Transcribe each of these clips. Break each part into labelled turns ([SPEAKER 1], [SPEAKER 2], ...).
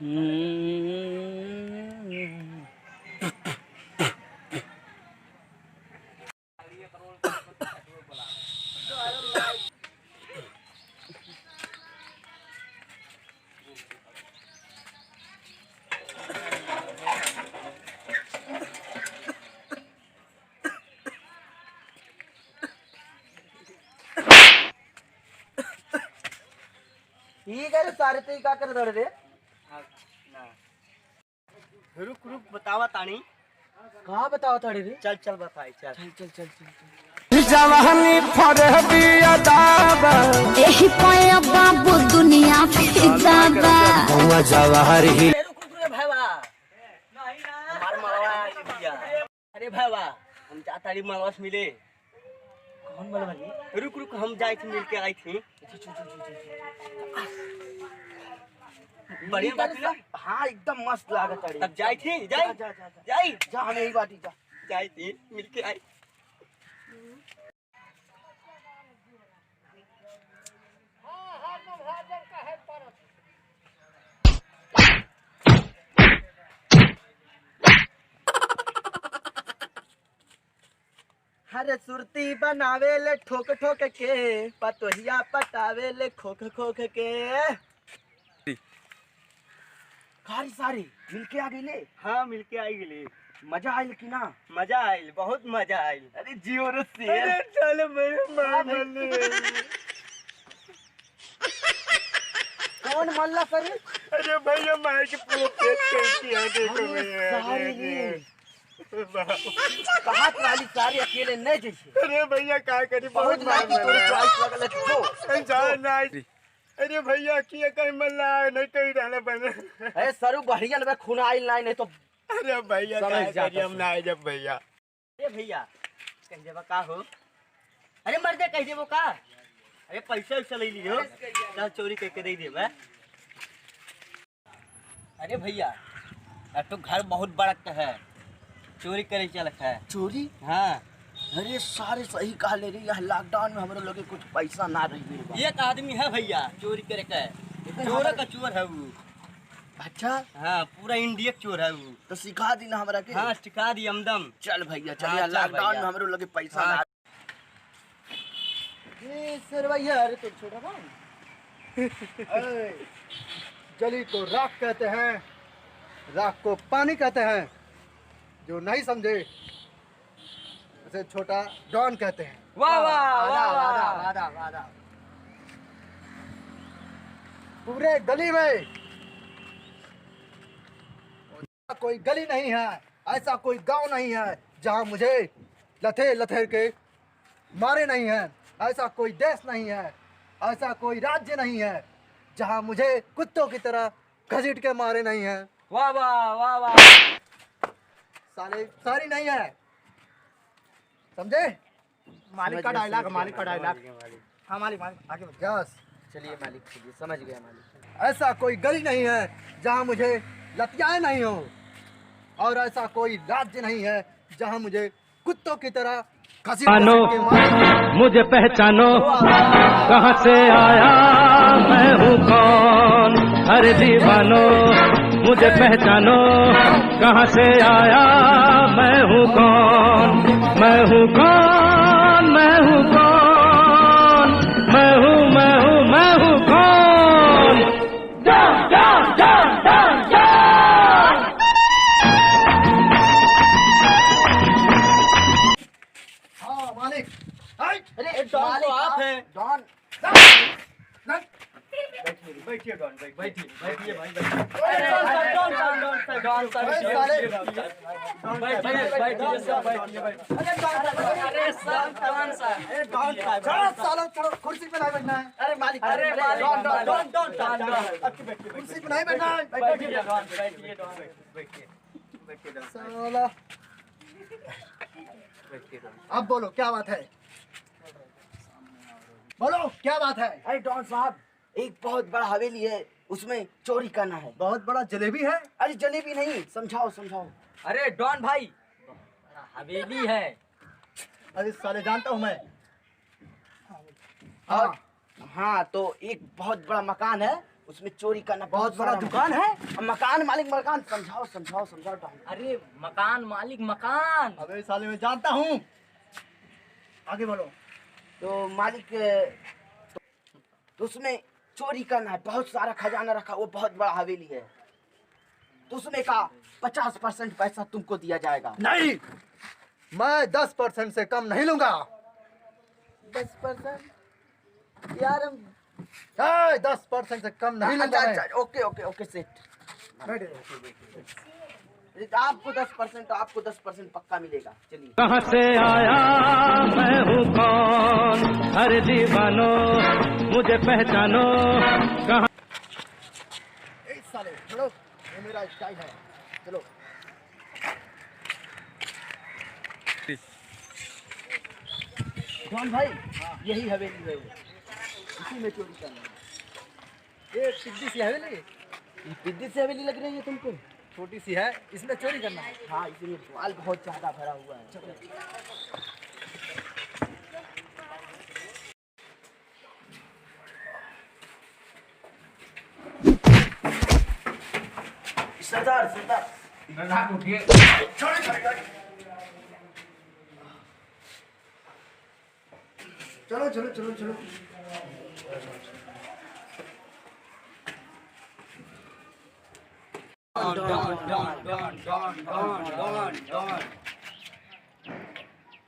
[SPEAKER 1] ठीक है सारे तो क्या कर दौड़ दे
[SPEAKER 2] रुक रुक बतावा तानी
[SPEAKER 1] कहाँ बताओ ताड़ी रे
[SPEAKER 2] चल चल बताई चल
[SPEAKER 1] चल चल चल चल
[SPEAKER 3] जवानी फरहबी अदाब
[SPEAKER 4] एही पाया बाबू दुनिया फिदा बा
[SPEAKER 3] हुआ जवाहर ही
[SPEAKER 2] रुक रुक रे भाईवा नहीं ना हमार मलवा आई भैया अरे भाईवा हम चाताड़ी मलवा से मिले
[SPEAKER 1] कौन मलवा जी
[SPEAKER 2] रुक रुक हम जाए थे मिल के आई थी बढ़िया बात है
[SPEAKER 1] हाँ एकदम मस्त लागत है
[SPEAKER 2] तब जाई थी जाई
[SPEAKER 1] जा जा जा
[SPEAKER 2] जाई
[SPEAKER 1] जा हमें यही बात ही जा
[SPEAKER 2] जाई थी मिल के आई
[SPEAKER 1] हरे सुरती बनावे ले ठोक ठोक के पतोहिया पटावे ले खोख खोख के खारी सारी मिल के आ गई ले
[SPEAKER 2] हाँ मिल के आई गेली
[SPEAKER 1] मजा आयल कि ना
[SPEAKER 2] मजा आयल बहुत मजा आयल
[SPEAKER 1] अरे जियो रे
[SPEAKER 2] अरे चल मेरे मां मल्ले
[SPEAKER 1] कौन मल्ला सर
[SPEAKER 2] अरे भैया मार के पूरा पेट कैसी है देखो
[SPEAKER 1] कहा वाली सारी अकेले नहीं जैसे
[SPEAKER 2] अरे भैया क्या करी
[SPEAKER 1] बहुत
[SPEAKER 2] बहुत
[SPEAKER 1] नाटी तोरे चॉइस लगल है जो
[SPEAKER 2] जान अरे भैया किया कहीं मल्ला नहीं कहीं रहना बने
[SPEAKER 1] अरे सरू बढ़िया में खून आइल नहीं तो
[SPEAKER 2] अरे भैया
[SPEAKER 1] समझ
[SPEAKER 2] क्या
[SPEAKER 1] जाता
[SPEAKER 2] करी हम ना आए जब भैया अरे भैया कहीं देबा का हो अरे मर दे कहीं देबो का अरे पैसा वैसा ले लियो चल चोरी करके दे देबा अरे भैया अब तो घर बहुत बड़ा है चोरी करे चलत है
[SPEAKER 1] चोरी
[SPEAKER 2] हाँ
[SPEAKER 1] अरे सारे सही कहा ले रही है लॉकडाउन में हमारे लोग के कुछ पैसा ना रही
[SPEAKER 2] एक आदमी है भैया चोरी करे का चोर का चोर है वो
[SPEAKER 1] अच्छा
[SPEAKER 2] हाँ पूरा इंडिया चोर है वो
[SPEAKER 1] तो सिखा दी ना हमारा के
[SPEAKER 2] हाँ सिखा दी हमदम
[SPEAKER 1] चल भैया
[SPEAKER 2] हाँ,
[SPEAKER 1] चल
[SPEAKER 2] चल
[SPEAKER 1] लॉकडाउन
[SPEAKER 2] भैया।
[SPEAKER 1] में हमारे लोग के पैसा
[SPEAKER 2] हाँ।
[SPEAKER 1] ना ये सर भैया अरे तो छोटा भाई
[SPEAKER 5] जली को राख कहते हैं, राख को पानी कहते हैं। जो नहीं समझे उसे छोटा डॉन कहते हैं।
[SPEAKER 2] वाह वाह
[SPEAKER 1] वादा
[SPEAKER 2] वाह
[SPEAKER 1] वादा
[SPEAKER 2] वाह
[SPEAKER 1] वादा वादा
[SPEAKER 5] पूरे गली में कोई गली नहीं है, ऐसा कोई गांव नहीं है जहां मुझे लथे लथेर के मारे नहीं हैं। ऐसा कोई देश नहीं है, ऐसा कोई राज्य नहीं है जहां मुझे कुत्तों की तरह घसीट के मारे नहीं हैं।
[SPEAKER 2] वाह वाह वाह वाह
[SPEAKER 5] साले सारी नहीं है, समझे?
[SPEAKER 1] मालिक का डायलॉग मालिक का डायलॉग
[SPEAKER 5] हाँ मालिक मालिक आगे बढ़। यस
[SPEAKER 1] चलिए मालिक चलिए समझ गया मालिक
[SPEAKER 5] ऐसा कोई गली नहीं है जहां मुझे लतियाए नहीं हो, और ऐसा कोई राज्य नहीं है जहां मुझे कुत्तों की तरह
[SPEAKER 3] पहचानो मुझे पहचानो कहाँ से आया मैं हूँ कौन। अरे दीवानो मुझे पहचानो कहाँ से आया मैं हूँ कौन। मैं हूँ कौन मैं हूँ कौन मैं हूँ कौन। जान जान जान जान जान।
[SPEAKER 5] हाँ मालिक।
[SPEAKER 1] अरे डॉन तो आप हैं डॉन
[SPEAKER 2] बैठिए डॉन बैठिए बैठिए भाई
[SPEAKER 1] अरे डॉन डॉन
[SPEAKER 5] सालों चलो कुर्सी पे नहीं बैठना है।
[SPEAKER 1] अरे मालिक
[SPEAKER 2] अरे
[SPEAKER 1] डॉन डॉन डॉन
[SPEAKER 2] डॉन
[SPEAKER 5] कुर्सी पे नहीं बैठना है।
[SPEAKER 2] बैठिए डॉन बैठिए डॉन बैठिए बैठिए डॉन
[SPEAKER 5] साला
[SPEAKER 2] बैठिए डॉन।
[SPEAKER 5] अब बोलो क्या बात है, बोलो क्या बात है।
[SPEAKER 1] अरे डॉन साहब एक बहुत बड़ा हवेली है, उसमें चोरी करना है।
[SPEAKER 5] बहुत बड़ा जलेबी है।
[SPEAKER 1] अरे जलेबी नहीं, समझाओ समझाओ।
[SPEAKER 2] अरे डॉन भाई हवेली है।
[SPEAKER 5] अरे साले जानता हूँ मैं।
[SPEAKER 1] और हाँ तो एक बहुत बड़ा मकान है, उसमें चोरी करना
[SPEAKER 5] बहुत बड़ा
[SPEAKER 1] सारा
[SPEAKER 5] दुकान है।
[SPEAKER 1] अब मकान मालिक मकान समझाओ समझाओ समझाओ डॉन।
[SPEAKER 2] अरे मकान मालिक मकान।
[SPEAKER 5] अबे साले मैं जानता हूँ, आगे बढ़ो।
[SPEAKER 1] तो मालिक तो उसमें चोरी करना है, बहुत सारा खजाना रखा, वो बहुत बड़ा हवेली है, तो उसमें का 50% पैसा तुमको दिया जाएगा।
[SPEAKER 5] नहीं, मैं 10% से कम नहीं लूंगा।
[SPEAKER 1] 10% यार हम
[SPEAKER 5] 10% से कम नहीं लूंगा
[SPEAKER 1] अच्छा
[SPEAKER 5] मैं।
[SPEAKER 1] अच्छा ओके ओके ओके सेठ,
[SPEAKER 5] बैठे।
[SPEAKER 1] आपको 10% तो आपको 10% पक्का मिलेगा। चलिए
[SPEAKER 3] कहाँ से आया मैं हूँ कौन, अरे दीवानो मुझे पहचानो। कहाँ
[SPEAKER 5] साले चलो, ये मेरा स्टाइल है, चलो।
[SPEAKER 1] कौन भाई? यही हवेली है, वो इसी में चोरी करना है।
[SPEAKER 5] ये सिद्धि सी हवेली,
[SPEAKER 1] ये पिद्दी से हवेली लग रही है तुमको?
[SPEAKER 5] छोटी सी है, इसमें चोरी करना है।
[SPEAKER 1] हाँ इसलिए माल बहुत ज्यादा भरा हुआ है। सरदार सरदार
[SPEAKER 5] चलो चलो चलो चलो।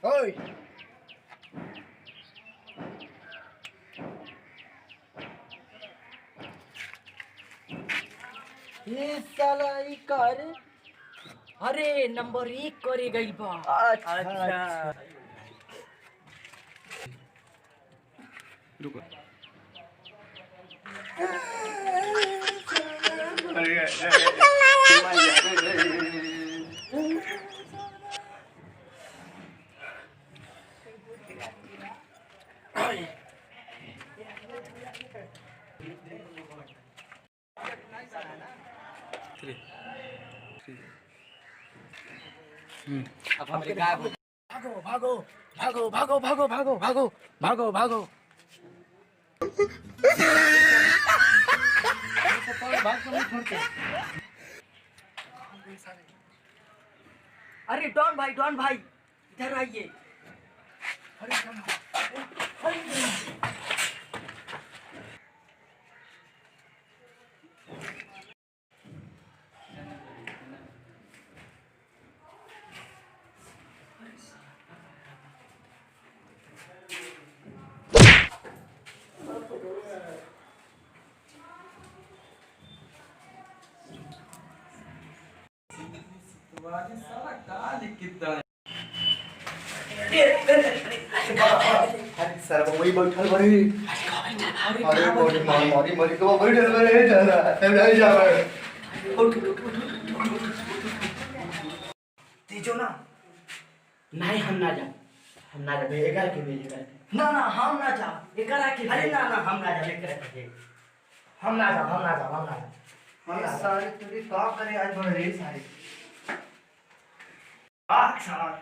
[SPEAKER 5] ओए,
[SPEAKER 1] ये साला ई कार।
[SPEAKER 2] अरे नंबर 1 करे गई बा।
[SPEAKER 1] अच्छा
[SPEAKER 2] अब हमरे गाय
[SPEAKER 5] भागो भागो भागो भागो भागो भागो भागो भागो भागो।
[SPEAKER 2] अरे डॉन भाई इधर आइए।
[SPEAKER 5] सर वही बैठल बड़ी। अरे बड़ी मारी मरी को बैठल बड़ी, नहीं जा रहा।
[SPEAKER 1] तेजो ना नहीं, हम ना जा, हम ना जा, भेजेगा के भेजेगा
[SPEAKER 2] ना ना हम ना जा, एकरा के
[SPEAKER 1] अरे ना ना हम ना जा, लेकर के हम ना जा हम ना जा हम ना जा हम ना जा।
[SPEAKER 5] सारे तुझे का करे आज बड़ रे सारे।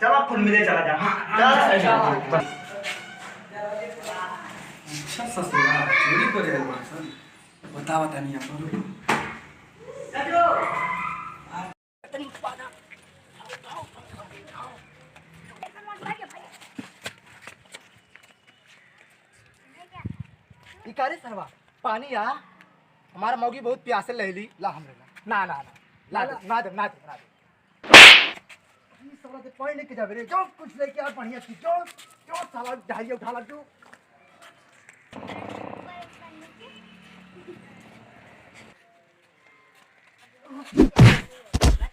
[SPEAKER 1] चलो खुद मिले चला जा।
[SPEAKER 6] अच्छा ससुरा चोरी करे है बासन बतावा तनी अपन।
[SPEAKER 5] इकारे सरवा पानी आ, हमारा मौगी बहुत प्यासे लहली ला हमरे ला। ना ना ना ला ना दे ना दे ना दे। ई साला से पानी लेके जाबे रे, जो कुछ लेके आ बढ़िया चीज, जो जो साला ढालिया उठा ला जो।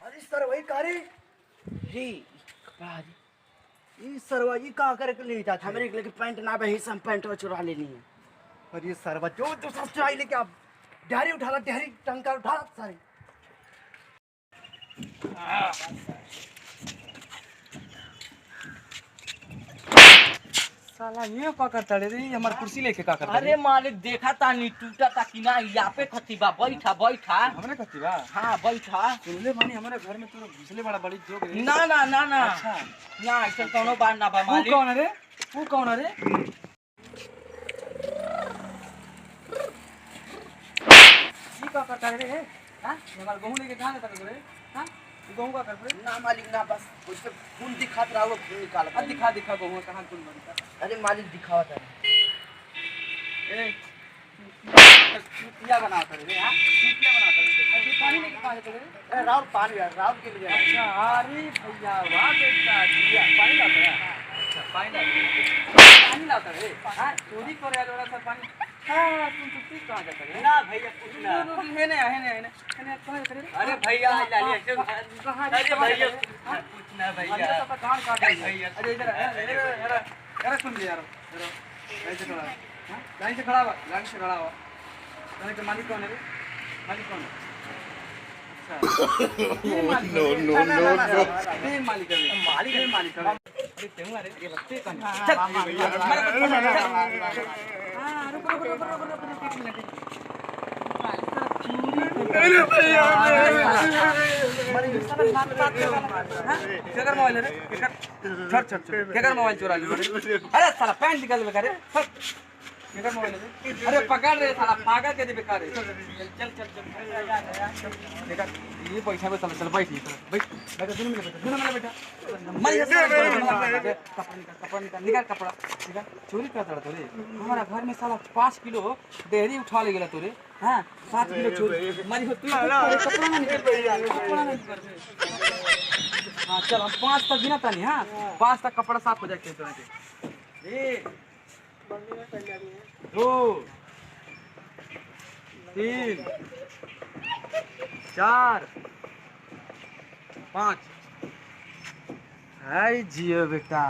[SPEAKER 5] अरे सरवा ई कारे
[SPEAKER 1] रे
[SPEAKER 5] ई सरवा ई का करे के ले जात
[SPEAKER 1] हमरे लेके पैंट ना बही, हम पैंट चुरा लेनी है।
[SPEAKER 5] अरे सरवा जो तो सब चुराई लेके आप ढारी उठा ला, ढारी टंका उठा ला सारे।
[SPEAKER 6] साला ये का करता रे, हमार कुर्सी लेके का करता
[SPEAKER 2] अरे मालिक देखा तानी टूटा ता कि ना, यहाँ पे खती बा, बैठा बैठा।
[SPEAKER 6] हमने कहती बा
[SPEAKER 2] हाँ बैठा।
[SPEAKER 6] सुनले मानी हमारे घर में तोरा घुसले बड़ा बड़ी जोग रे।
[SPEAKER 2] ना ना ना ना
[SPEAKER 6] अच्छा
[SPEAKER 2] ना ऐसा कोनो बात ना बा
[SPEAKER 6] तू
[SPEAKER 2] मालिक।
[SPEAKER 6] कौन रे, तू कौन रे? का करता रे? हां हमार गहूं लेके कहां जाता रे? हां गहूं का कर रे?
[SPEAKER 1] ना मालिक ना, बस उससे खून दिखात रहा, वो खून निकाल
[SPEAKER 6] अब दिखा दिखा गहूं कहां खून बनता?
[SPEAKER 1] अरे मालिक दिखावत है।
[SPEAKER 6] ए चूतिया बनाता रे? हां चूतिया बनाता रे? अभी पानी लेके कहां जाता रे?
[SPEAKER 1] राउर पानी है, राउर के लिए।
[SPEAKER 6] अच्छा अरे भैया वाह बेटा दिया पानी लाता है। अच्छा पानी लाता है। हाँ चोरी करे वाला सब पानी। हाँ तुम चुप्पी कहाँ जाता है?
[SPEAKER 2] ना भैया कुछ ना।
[SPEAKER 6] है ना कहाँ जाता है?
[SPEAKER 2] अरे भैया लालिया क्यों?
[SPEAKER 6] कहाँ
[SPEAKER 2] अरे भैया
[SPEAKER 6] हाँ?
[SPEAKER 2] कुछ ना
[SPEAKER 6] अरे
[SPEAKER 2] भैया।
[SPEAKER 6] तो कहाँ काट रही है?
[SPEAKER 2] भैया।
[SPEAKER 6] अरे इधर अरे सुन ले यार लाइन से खड़ा हाँ लाइन से खड़ा हुआ लाइन से खड़ा हुआ लाइन के मालिक कौन है रे? मालिक कौन है? नो नो नो नो मालिक है अरे क्यों अरे ये बच्चे कौन है? चल हाँ रुको एक मिनट अरे भैया केकर मोबाइल रे केकर छट केकर मोबाइल चुरा ले अरे साला पैंट निकाल ले करे केकर मोबाइल रे अरे पकड़ रे साला पागल के दे बेकार है चल देखा ये पैसा में चल बैठ बैठ दोनों मिले बेटा मर कपड़ा निकाल कपड़ा निकाल चोरी कर रहा तोरे हमारा घर में साला 5 किलो देहरी उठा ले गेला तोरे हां 7 किलो चोरी मारी हो तू कपड़ा ना निकल कपड़ा ना निकल हां चल हम 5 तक गिना तानी हां 5 तक कपड़ा साफ हो जाए तोरे के 1 2 3 4 5 हाय जियो बेटा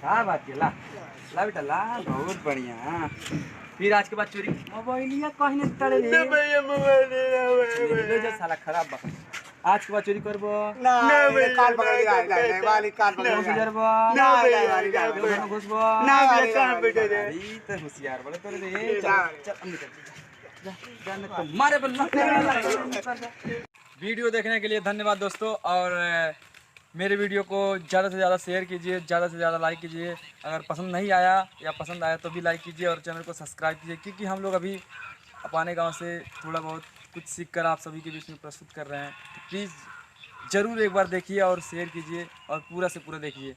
[SPEAKER 6] क्या बात है ला ला बेटा ला बहुत बढ़िया फिर आज के बाद चोरी मोबाइलिया कहीं नहीं तड़े ले भैया मोबाइल ले जा साला खराब बा आज के बाद चोरी करबो
[SPEAKER 2] ना भैया कान पकड़ के नहीं वाली कान पकड़ के
[SPEAKER 6] करबो
[SPEAKER 2] ना भैया
[SPEAKER 6] दोनों घुसबो
[SPEAKER 2] ना भैया कान बैठे रे
[SPEAKER 6] ई तो होशियार बड़े तोरे रे चल अंदर जा तो मारे बल्ला वीडियो देखने के लिए धन्यवाद दोस्तों और मेरे वीडियो को ज़्यादा से ज़्यादा शेयर कीजिए, ज़्यादा से ज़्यादा लाइक कीजिए। अगर पसंद नहीं आया या पसंद आया तो भी लाइक कीजिए और चैनल को सब्सक्राइब कीजिए, क्योंकि हम लोग अभी अपने गांव से थोड़ा बहुत कुछ सीख कर आप सभी के बीच में प्रस्तुत कर रहे हैं। तो प्लीज़ ज़रूर एक बार देखिए और शेयर कीजिए और पूरा से पूरा देखिए।